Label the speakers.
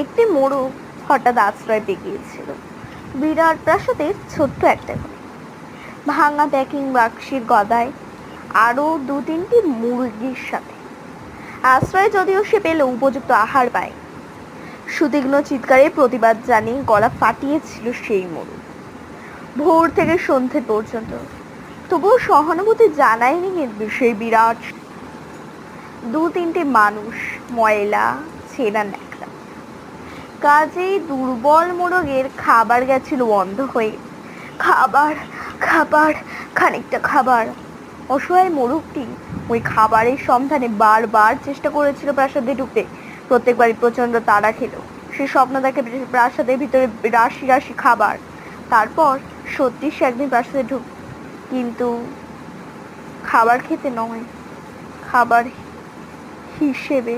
Speaker 1: একটি মোড়ক হঠাৎ আশ্রয় পেয়ে গিয়েছিল বিরাট প্রাসাদের ছোট্ট একটা ঘরে। ভাঙা প্যাকিং বাক্সের গদায় আরো দু তিনটি মুরগির সাথে। আশ্রয় যদিও সে পেল, উপযুক্ত আহার পায়। সুতীক্ষ্ণ চিৎকারে প্রতিবাদ জানিয়ে গলা ফাটিয়েছিল সেই মোড়ক ভোর থেকে সন্ধে পর্যন্ত। তবুও সহানুভূতি জানায়নি কিন্তু সেই বিরাট দু তিনটে মানুষ, ময়লা ছেঁড়া ন্যাকড়া। কাজেই দুর্বল মোরগের খাবার গেছিল বন্ধ হয়ে। খাবার, খাবার, খানিকটা খাবার। অসহায় মোরগটি ওই খাবারের সন্ধানে বারবার চেষ্টা করেছিল প্রাসাদে ঢুকতে। প্রত্যেকবারই প্রচন্ড তাড়া খেল। সে স্বপ্ন দেখে প্রাসাদের ভিতরে রাশি রাশি খাবার। তারপর সত্যি সে একদিন প্রাসাদে ঢুক, কিন্তু খাবার খেতে নয়, খাবার হিসেবে।